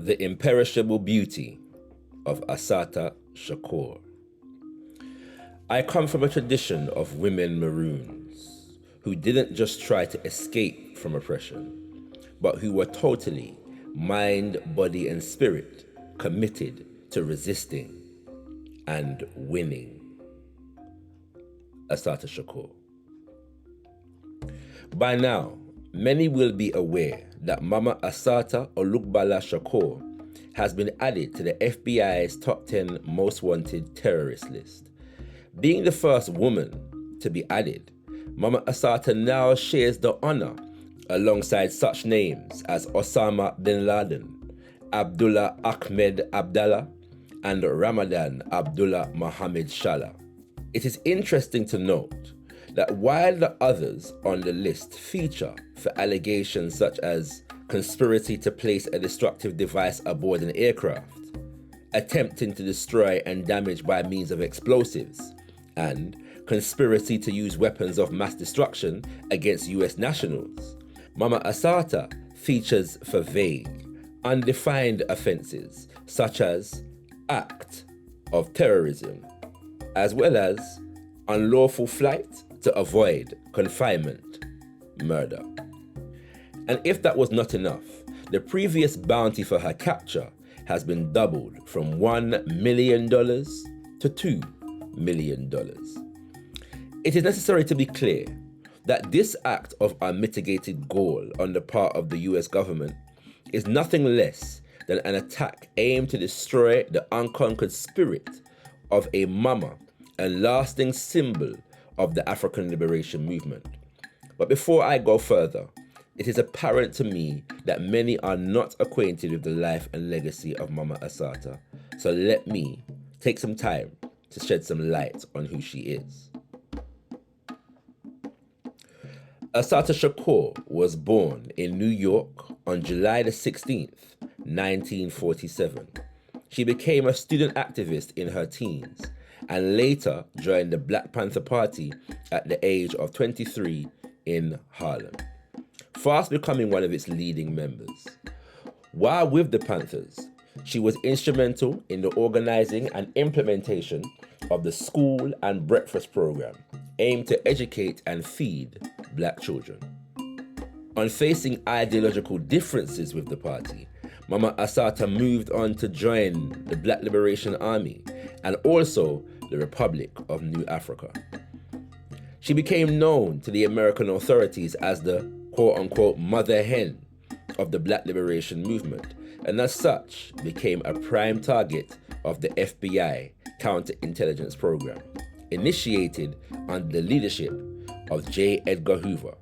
The Imperishable Beauty of Assata Shakur. I come from a tradition of women Maroons who didn't just try to escape from oppression, but who were totally, mind, body, and spirit, committed to resisting and winning. Assata Shakur. By now, many will be aware that Mama Assata MOJUBAAAA Shakur has been added to the FBI's top 10 most wanted terrorist list. Being the first woman to be added, Mama Assata now shares the honor alongside such names as Osama bin Laden, Abdullah Ahmed Abdallah, and Ramadan Abdullah Mohammed Shala. It is interesting to note that while the others on the list feature for allegations such as conspiracy to place a destructive device aboard an aircraft, attempting to destroy and damage by means of explosives, and conspiracy to use weapons of mass destruction against US nationals, Mama Assata features for vague, undefined offences such as act of terrorism, as well as unlawful flight to avoid confinement, murder. And if that was not enough, the previous bounty for her capture has been doubled from $1 million to $2 million. It is necessary to be clear that this act of unmitigated gall on the part of the US government is nothing less than an attack aimed to destroy the unconquered spirit of a mama and lasting symbol of the African liberation movement. But before I go further, it is apparent to me that many are not acquainted with the life and legacy of Mama Assata, so let me take some time to shed some light on who she is. Assata Shakur was born in New York on July the 16th, 1947. She became a student activist in her teens and later joined the Black Panther Party at the age of 23 in Harlem, fast becoming one of its leading members. While with the Panthers, she was instrumental in the organizing and implementation of the school and breakfast program aimed to educate and feed black children. On facing ideological differences with the party, Mama Assata moved on to join the Black Liberation Army and also the Republic of New Africa. She became known to the American authorities as the quote-unquote mother hen of the Black Liberation movement, and as such became a prime target of the FBI counterintelligence program, initiated under the leadership of J. Edgar Hoover.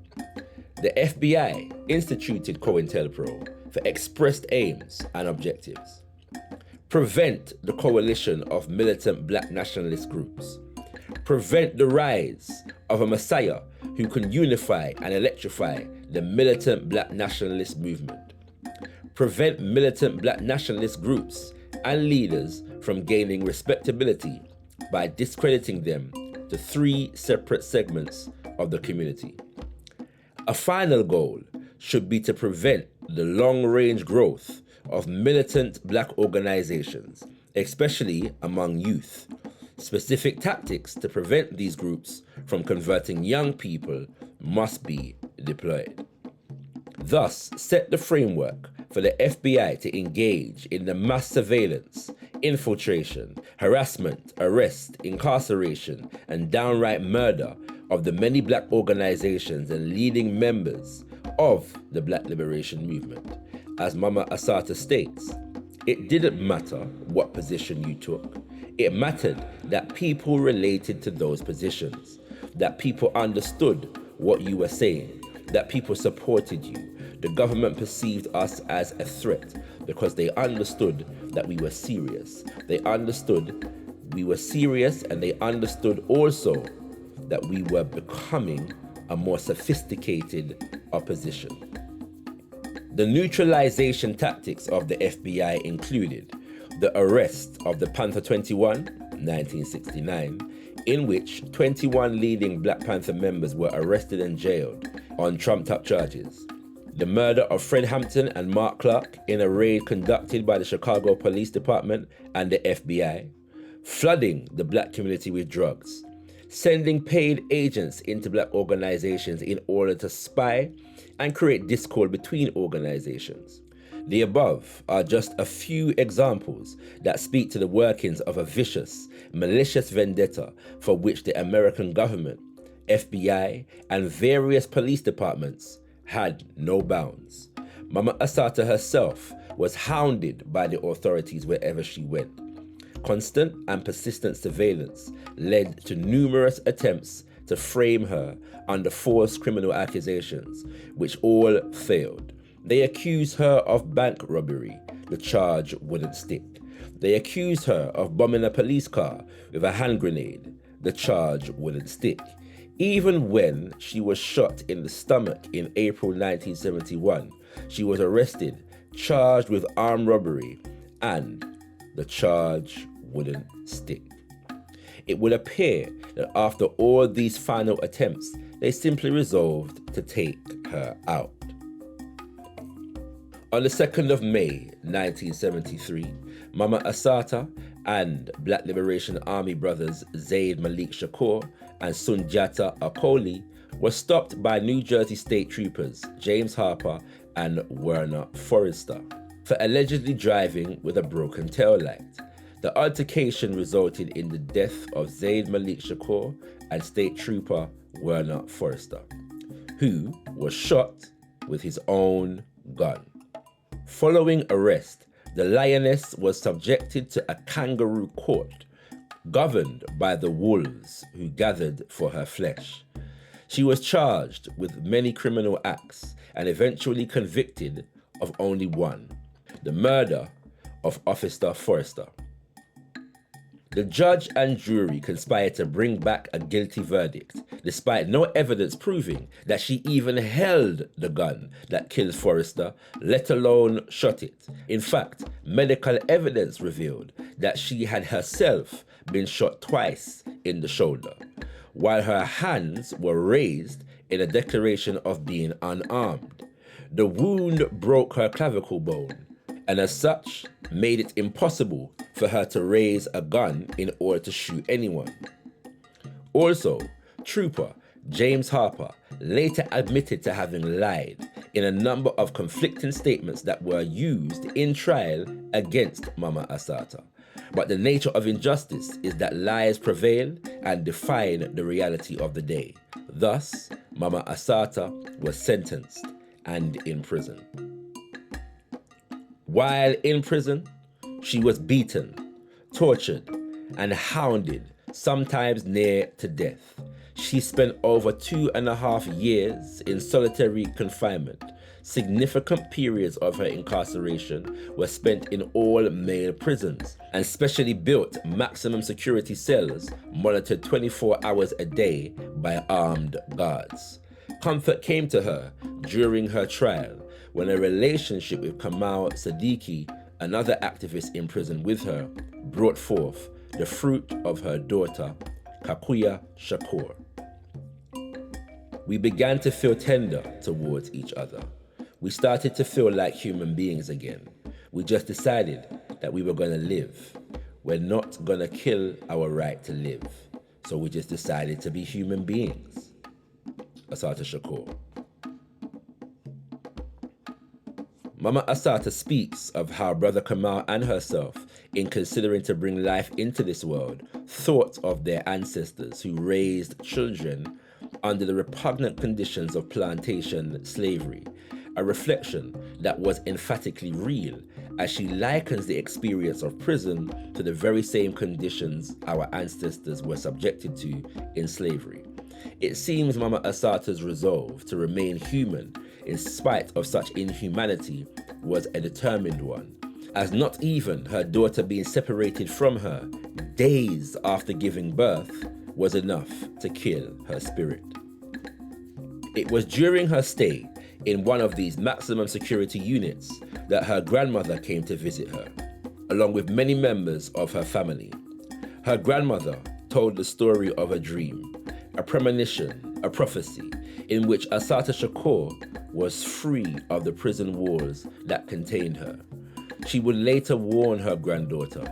The FBI instituted COINTELPRO for expressed aims and objectives: prevent the coalition of militant black nationalist groups, prevent the rise of a messiah who can unify and electrify the militant black nationalist movement, prevent militant black nationalist groups and leaders from gaining respectability by discrediting them to three separate segments of the community. A final goal should be to prevent the long-range growth of militant black organizations, especially among youth. Specific tactics to prevent these groups from converting young people must be deployed. Thus, set the framework for the FBI to engage in the mass surveillance, infiltration, harassment, arrest, incarceration, and downright murder of the many black organizations and leading members of the Black Liberation Movement. As Mama Assata states, it didn't matter what position you took. It mattered that people related to those positions, that people understood what you were saying, that people supported you. The government perceived us as a threat because they understood that we were serious. They understood we were serious, and they understood also that we were becoming a more sophisticated opposition. The neutralization tactics of the FBI included the arrest of the Panther 21, 1969, in which 21 leading Black Panther members were arrested and jailed on trumped-up charges. the murder of Fred Hampton and Mark Clark in a raid conducted by the Chicago Police Department and the FBI, flooding the black community with drugs, sending paid agents into black organizations in order to spy and create discord between organizations. The above are just a few examples that speak to the workings of a vicious, malicious vendetta for which the American government, FBI, and various police departments had no bounds. Mama Assata herself was hounded by the authorities wherever she went. Constant and persistent surveillance led to numerous attempts to frame her under false criminal accusations, which all failed. They accused her of bank robbery. The charge wouldn't stick. They accused her of bombing a police car with a hand grenade. The charge wouldn't stick. Even when she was shot in the stomach in April 1971, she was arrested, charged with armed robbery, and the charge wouldn't stick. It would appear that after all these final attempts, they simply resolved to take her out. On the 2nd of May 1973, Mama Assata and Black Liberation Army brothers Zaid Malik Shakur and Sunjata Akoli were stopped by New Jersey State Troopers James Harper and Werner Forrester for allegedly driving with a broken taillight. The altercation resulted in the death of Zaid Malik Shakur and State Trooper Werner Forrester, who was shot with his own gun. Following arrest, the lioness was subjected to a kangaroo court, governed by the wolves who gathered for her flesh. She was charged with many criminal acts and eventually convicted of only one, the murder of Officer Forrester. The judge and jury conspired to bring back a guilty verdict, despite no evidence proving that she even held the gun that killed Forrester, let alone shot it. In fact, medical evidence revealed that she had herself been shot twice in the shoulder, while her hands were raised in a declaration of being unarmed. The wound broke her clavicle bone, and as such, made it impossible for her to raise a gun in order to shoot anyone. Also, Trooper James Harper later admitted to having lied in a number of conflicting statements that were used in trial against Mama Assata. But the nature of injustice is that lies prevail and define the reality of the day. Thus, Mama Assata was sentenced and imprisoned. While in prison, she was beaten, tortured, and hounded, sometimes near to death. She spent over 2.5 years in solitary confinement. Significant periods of her incarceration were spent in all male prisons and specially built maximum security cells monitored 24 hours a day by armed guards. Comfort came to her during her trial when a relationship with Kamal Siddiqui, another activist in prison with her, brought forth the fruit of her daughter, Assata Shakur. We began to feel tender towards each other. We started to feel like human beings again. We just decided that we were going to live. We're not going to kill our right to live. So we just decided to be human beings. Assata Shakur. Mama Assata speaks of how Brother Kamal and herself, in considering to bring life into this world, thought of their ancestors who raised children under the repugnant conditions of plantation slavery, a reflection that was emphatically real, as she likens the experience of prison to the very same conditions our ancestors were subjected to in slavery. It seems Mama Assata's resolve to remain human in spite of such inhumanity was a determined one, as not even her daughter being separated from her days after giving birth was enough to kill her spirit. It was during her stay in one of these maximum security units that her grandmother came to visit her, along with many members of her family. Her grandmother told the story of a dream, a premonition, a prophecy, in which Assata Shakur was free of the prison walls that contained her. She would later warn her granddaughter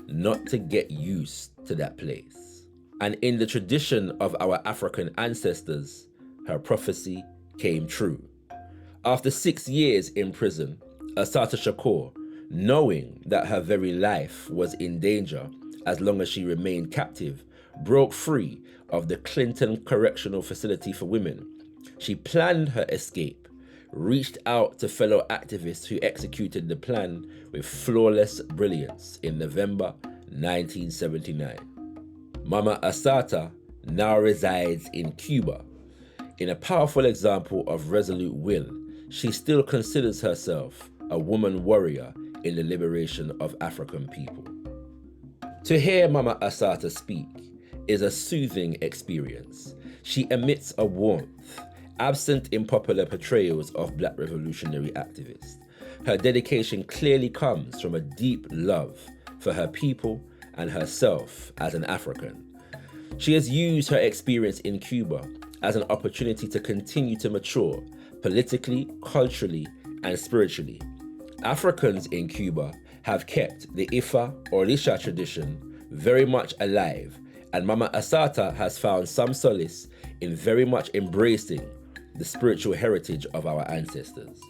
not to get used to that place. And in the tradition of our African ancestors, her prophecy came true. After 6 years in prison, Assata Shakur, knowing that her very life was in danger as long as she remained captive, broke free of the Clinton Correctional Facility for Women. She planned her escape, reached out to fellow activists who executed the plan with flawless brilliance in November 1979. Mama Assata now resides in Cuba. In a powerful example of resolute will, she still considers herself a woman warrior in the liberation of African people. To hear Mama Assata speak is a soothing experience. She emits a warmth absent in popular portrayals of Black revolutionary activists. Her dedication clearly comes from a deep love for her people and herself as an African. She has used her experience in Cuba as an opportunity to continue to mature politically, culturally, and spiritually. Africans in Cuba have kept the Ifa or Lisha tradition very much alive, and Mama Assata has found some solace in very much embracing the spiritual heritage of our ancestors.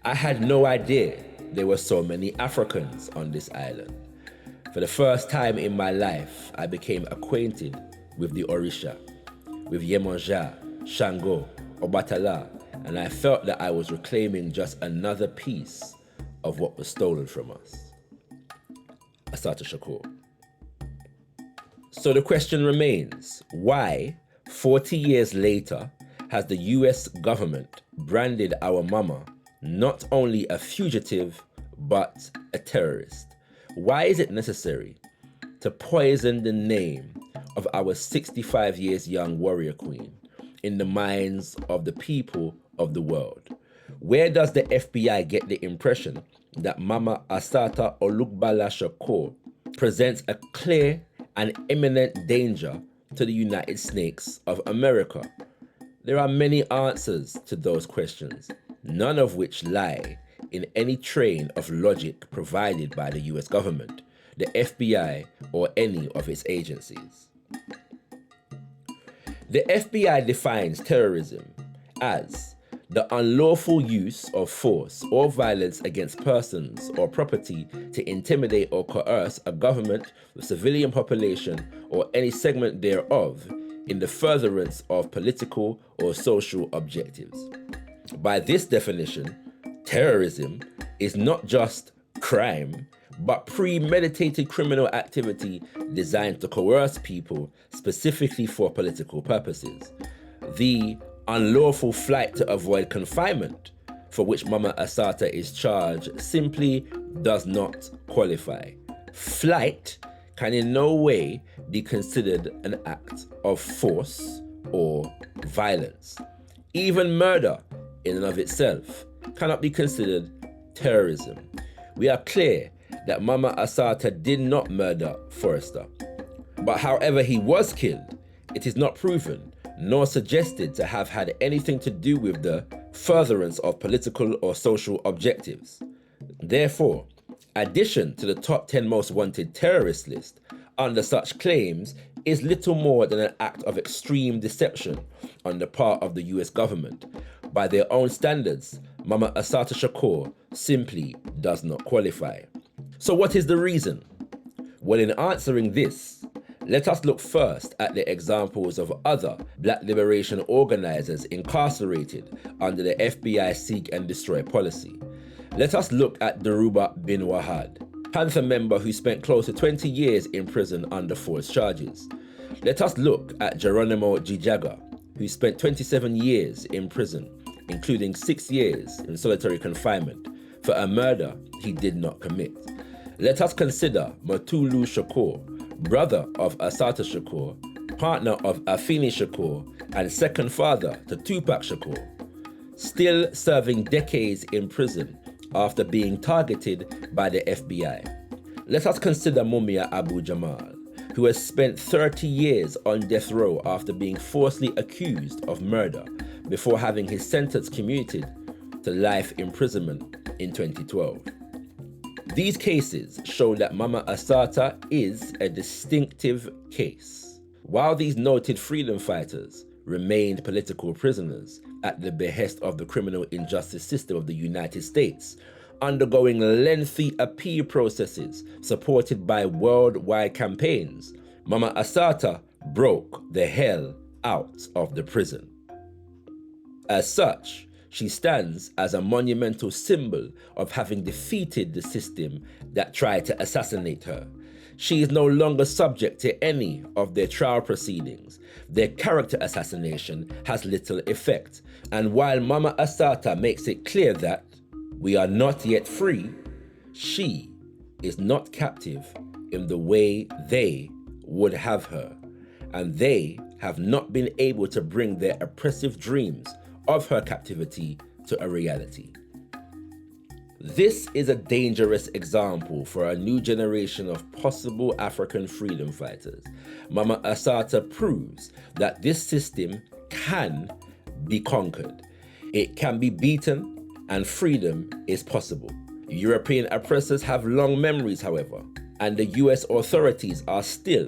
I had no idea there were so many Africans on this island. For the first time in my life, I became acquainted with the Orisha, with Yemonja, Shango, Obatala, and I felt that I was reclaiming just another piece of what was stolen from us. Assata Shakur. So the question remains, why, 40 years later, has the US government branded our mama not only a fugitive, but a terrorist? Why is it necessary to poison the name of our 65 years young warrior queen in the minds of the people of the world? Where does the FBI get the impression that Mama Assata Olugbala Shakur presents a clear and imminent danger to the United Snakes of America? There are many answers to those questions, none of which lie in any train of logic provided by the US government, the FBI, or any of its agencies. The FBI defines terrorism as the unlawful use of force or violence against persons or property to intimidate or coerce a government, the civilian population, or any segment thereof in the furtherance of political or social objectives. By this definition, terrorism is not just crime, but premeditated criminal activity designed to coerce people specifically for political purposes. The unlawful flight to avoid confinement, for which Mama Assata is charged, simply does not qualify. Flight can in no way be considered an act of force or violence. Even murder in and of itself cannot be considered terrorism. We are clear that Mama Assata did not murder Forrester. But however he was killed, it is not proven nor suggested to have had anything to do with the furtherance of political or social objectives. Therefore, addition to the top 10 most wanted terrorist list under such claims is little more than an act of extreme deception on the part of the US government. By their own standards, Mama Assata Shakur simply does not qualify. So what is the reason? Well, in answering this, let us look first at the examples of other Black liberation organizers incarcerated under the FBI seek and destroy policy. Let us look at Dhoruba bin Wahad, Panther member who spent close to 20 years in prison under false charges. Let us look at Geronimo Gijaga, who spent 27 years in prison, including 6 years in solitary confinement for a murder he did not commit. Let us consider Mutulu Shakur, brother of Assata Shakur, partner of Afeni Shakur, and second father to Tupac Shakur, still serving decades in prison after being targeted by the FBI. Let us consider Mumia Abu Jamal, who has spent 30 years on death row after being falsely accused of murder before having his sentence commuted to life imprisonment in 2012. These cases show that Mama Assata is a distinctive case. While these noted freedom fighters remained political prisoners at the behest of the criminal injustice system of the United States, undergoing lengthy appeal processes supported by worldwide campaigns, Mama Assata broke the hell out of the prison. As such, she stands as a monumental symbol of having defeated the system that tried to assassinate her. She is no longer subject to any of their trial proceedings. Their character assassination has little effect. And while Mama Assata makes it clear that we are not yet free, she is not captive in the way they would have her. And they have not been able to bring their oppressive dreams of her captivity to a reality. This is a dangerous example for a new generation of possible African freedom fighters. Mama Assata proves that this system can be conquered. It can be beaten, and freedom is possible. European oppressors have long memories, however, and the US authorities are still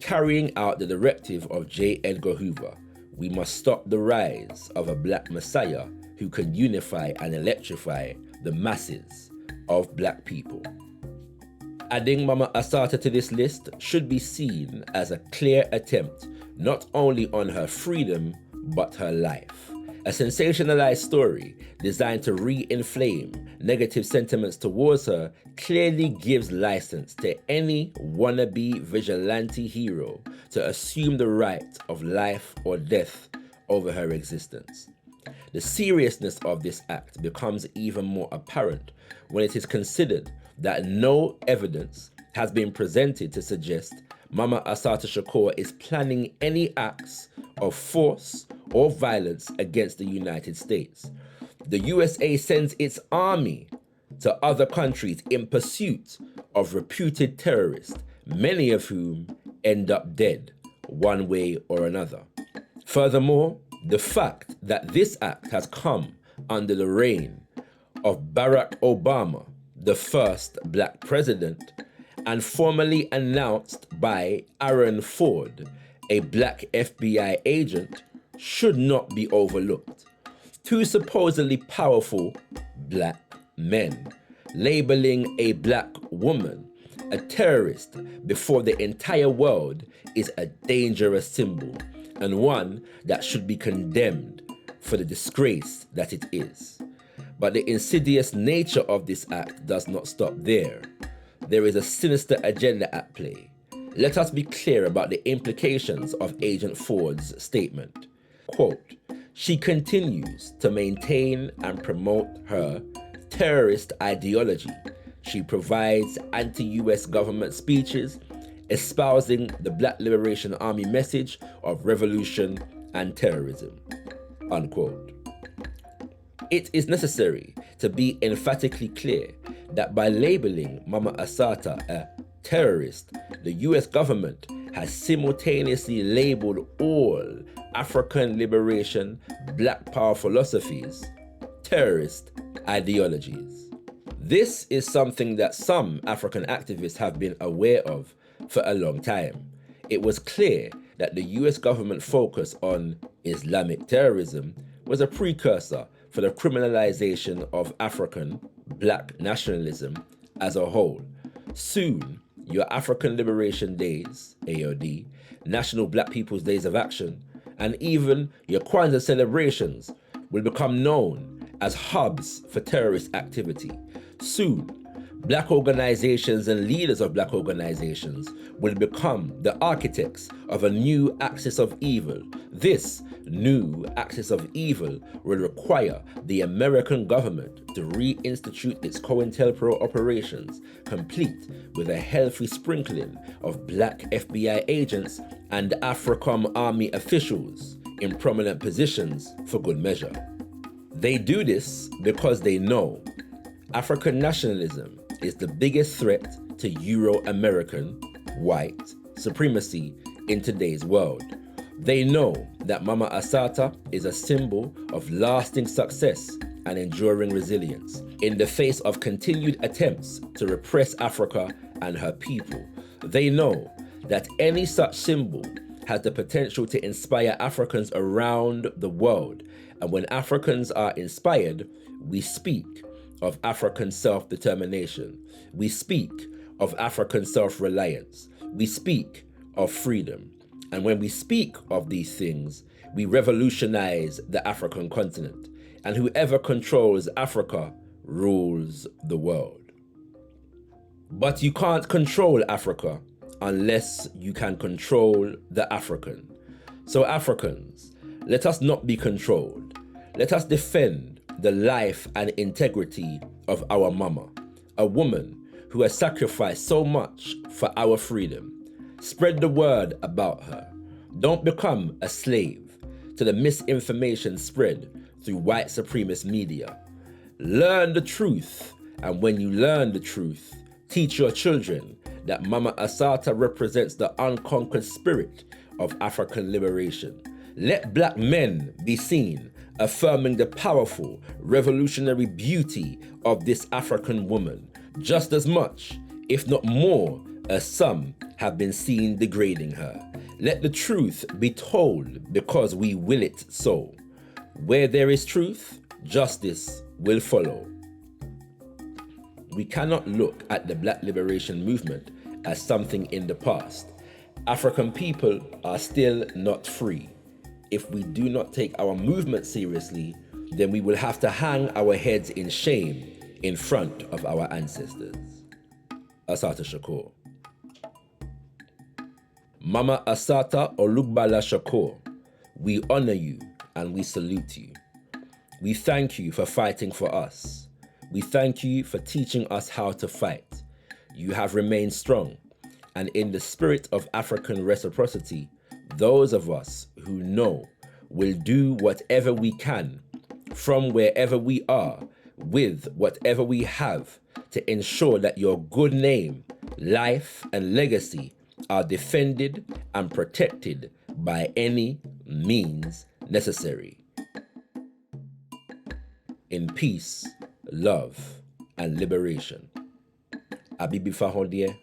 carrying out the directive of J. Edgar Hoover. We must stop the rise of a black messiah who can unify and electrify the masses of black people. Adding Mama Assata to this list should be seen as a clear attempt not only on her freedom, but her life. A sensationalized story designed to re-inflame negative sentiments towards her clearly gives license to any wannabe vigilante hero to assume the right of life or death over her existence. The seriousness of this act becomes even more apparent when it is considered that no evidence has been presented to suggest Mama Assata Shakur is planning any acts of force or violence against the United States. The USA sends its army to other countries in pursuit of reputed terrorists, many of whom end up dead one way or another. Furthermore, the fact that this act has come under the reign of Barack Obama, the first black president, and formally announced by Aaron Ford, a black FBI agent, should not be overlooked. Two supposedly powerful black men labeling a black woman a terrorist before the entire world is a dangerous symbol, and one that should be condemned for the disgrace that it is. But the insidious nature of this act does not stop there. There is a sinister agenda at play. Let us be clear about the implications of Agent Ford's statement. Quote, "She continues to maintain and promote her terrorist ideology. She provides anti-US government speeches espousing the Black Liberation Army message of revolution and terrorism." Unquote. It is necessary to be emphatically clear that by labeling Mama Assata a terrorist, the US government has simultaneously labeled all African liberation, Black power philosophies terrorist ideologies. This is something that some African activists have been aware of for a long time. It was clear that the US government focus on Islamic terrorism was a precursor for the criminalization of African Black nationalism as a whole. Soon, your African Liberation Days, AOD, National Black People's Days of Action, and even your Kwanzaa celebrations will become known as hubs for terrorist activity. Soon, Black organizations and leaders of Black organizations will become the architects of a new axis of evil. This new axis of evil will require the American government to reinstitute its COINTELPRO operations, complete with a healthy sprinkling of Black FBI agents and AFRICOM army officials in prominent positions for good measure. They do this because they know African nationalism is the biggest threat to Euro-American, white, supremacy in today's world. They know that Mama Assata is a symbol of lasting success and enduring resilience in the face of continued attempts to repress Africa and her people. They know that any such symbol has the potential to inspire Africans around the world. And when Africans are inspired, we speak of African self-determination. We speak of African self-reliance. We speak of freedom. And when we speak of these things, we revolutionize the African continent. And whoever controls Africa rules the world. But you can't control Africa unless you can control the African. So Africans, let us not be controlled. Let us defend the life and integrity of our mama, a woman who has sacrificed so much for our freedom. Spread the word about her. Don't become a slave to the misinformation spread through white supremacist media. Learn the truth, and when you learn the truth, teach your children that Mama Assata represents the unconquered spirit of African liberation. Let black men be seen affirming the powerful, revolutionary beauty of this African woman, just as much, if not more, as some have been seen degrading her. Let the truth be told because we will it so. Where there is truth, justice will follow. We cannot look at the Black liberation movement as something in the past. African people are still not free. If we do not take our movement seriously, then we will have to hang our heads in shame in front of our ancestors. Assata Shakur. Mama Assata MOJUBAAAA Shakur, we honor you and we salute you. We thank you for fighting for us. We thank you for teaching us how to fight. You have remained strong, and in the spirit of African reciprocity, those of us who know will do whatever we can from wherever we are with whatever we have to ensure that your good name, life, and legacy are defended and protected by any means necessary. In peace, love, and liberation. Abibi Fahondie.